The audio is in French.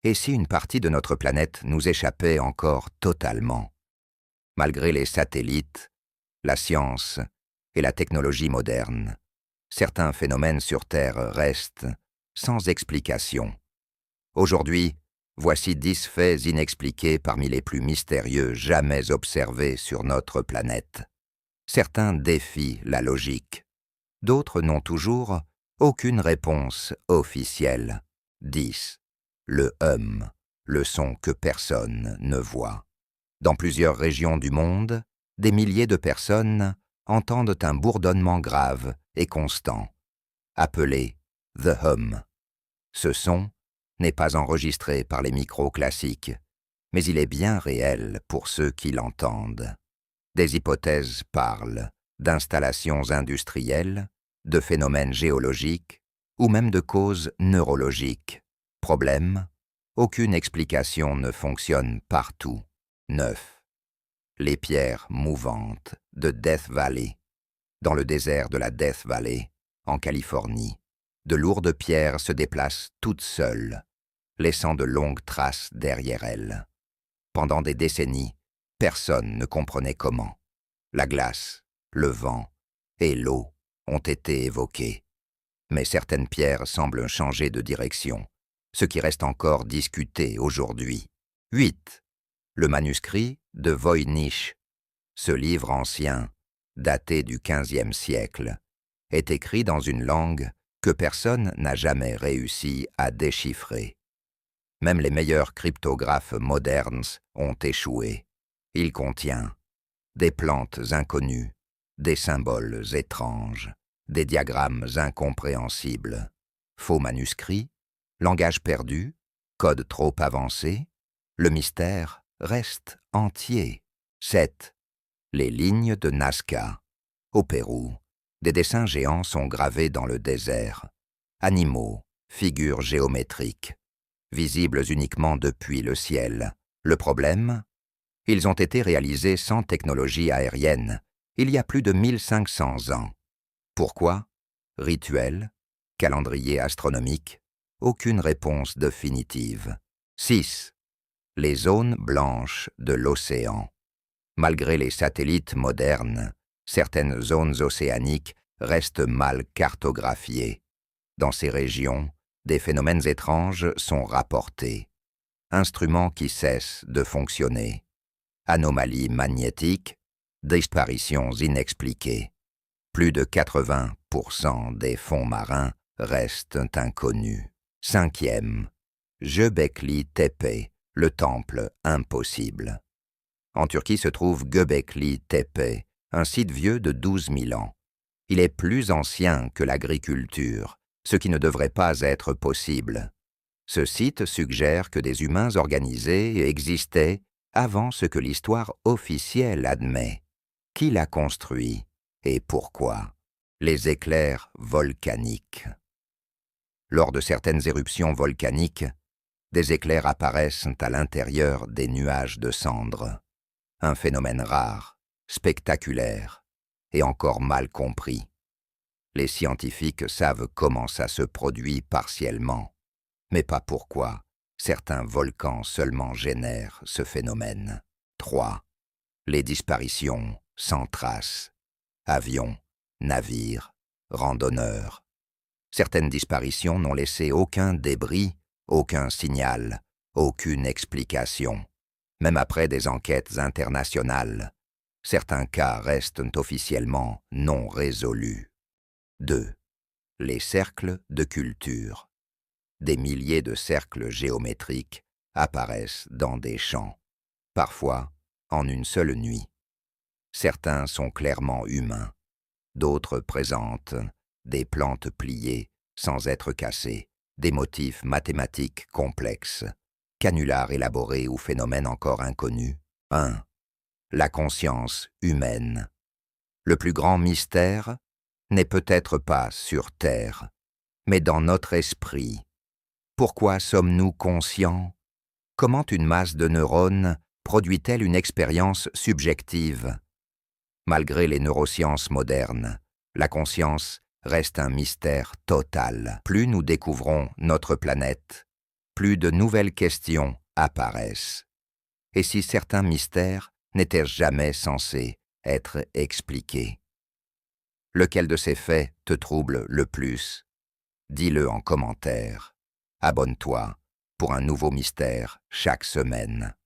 Et si une partie de notre planète nous échappait encore totalement? Malgré les satellites, la science et la technologie moderne, certains phénomènes sur Terre restent sans explication. Aujourd'hui, voici 10 faits inexpliqués parmi les plus mystérieux jamais observés sur notre planète. Certains défient la logique. D'autres n'ont toujours aucune réponse officielle. 10. Le hum, le son que personne ne voit. Dans plusieurs régions du monde, des milliers de personnes entendent un bourdonnement grave et constant, appelé « the hum ». Ce son n'est pas enregistré par les micros classiques, mais il est bien réel pour ceux qui l'entendent. Des hypothèses parlent d'installations industrielles, de phénomènes géologiques ou même de causes neurologiques. Problème, aucune explication ne fonctionne partout. 9. Les pierres mouvantes de Death Valley. Dans le désert de la Death Valley, en Californie, de lourdes pierres se déplacent toutes seules, laissant de longues traces derrière elles. Pendant des décennies, personne ne comprenait comment. La glace, le vent et l'eau ont été évoqués. Mais certaines pierres semblent changer de direction, ce qui reste encore discuté aujourd'hui. 8. Le manuscrit de Voynich. Ce livre ancien, daté du XVe siècle, est écrit dans une langue que personne n'a jamais réussi à déchiffrer. Même les meilleurs cryptographes modernes ont échoué. Il contient des plantes inconnues, des symboles étranges, des diagrammes incompréhensibles, faux manuscrits, langage perdu, code trop avancé, le mystère reste entier. 7. Les lignes de Nazca. Au Pérou, des dessins géants sont gravés dans le désert. Animaux, figures géométriques, visibles uniquement depuis le ciel. Le problème? Ils ont été réalisés sans technologie aérienne, il y a plus de 1500 ans. Pourquoi? Rituel, calendrier astronomique, aucune réponse définitive. 6. Les zones blanches de l'océan. Malgré les satellites modernes, certaines zones océaniques restent mal cartographiées. Dans ces régions, des phénomènes étranges sont rapportés. Instruments qui cessent de fonctionner. Anomalies magnétiques, disparitions inexpliquées. Plus de 80% des fonds marins restent inconnus. 5e. Göbekli Tepe, le temple impossible. En Turquie se trouve Göbekli Tepe, un site vieux de 12 000 ans. Il est plus ancien que l'agriculture, ce qui ne devrait pas être possible. Ce site suggère que des humains organisés existaient avant ce que l'histoire officielle admet. Qui l'a construit et pourquoi? Les éclairs volcaniques. Lors de certaines éruptions volcaniques, des éclairs apparaissent à l'intérieur des nuages de cendres. Un phénomène rare, spectaculaire et encore mal compris. Les scientifiques savent comment ça se produit partiellement, mais pas pourquoi certains volcans seulement génèrent ce phénomène. 3. Les disparitions sans trace. Avions, navires, randonneurs. Certaines disparitions n'ont laissé aucun débris, aucun signal, aucune explication. Même après des enquêtes internationales, certains cas restent officiellement non résolus. 2. Les cercles de culture. Des milliers de cercles géométriques apparaissent dans des champs, parfois en une seule nuit. Certains sont clairement humains, d'autres présentent des plantes pliées sans être cassées, des motifs mathématiques complexes, canulars élaborés ou phénomènes encore inconnus. 1. La conscience humaine. Le plus grand mystère n'est peut-être pas sur Terre, mais dans notre esprit. Pourquoi sommes-nous conscients? Comment une masse de neurones produit-elle une expérience subjective? Malgré les neurosciences modernes, la conscience reste un mystère total. Plus nous découvrons notre planète, plus de nouvelles questions apparaissent. Et si certains mystères n'étaient jamais censés être expliqués? Lequel de ces faits te trouble le plus? Dis-le en commentaire. Abonne-toi pour un nouveau mystère chaque semaine.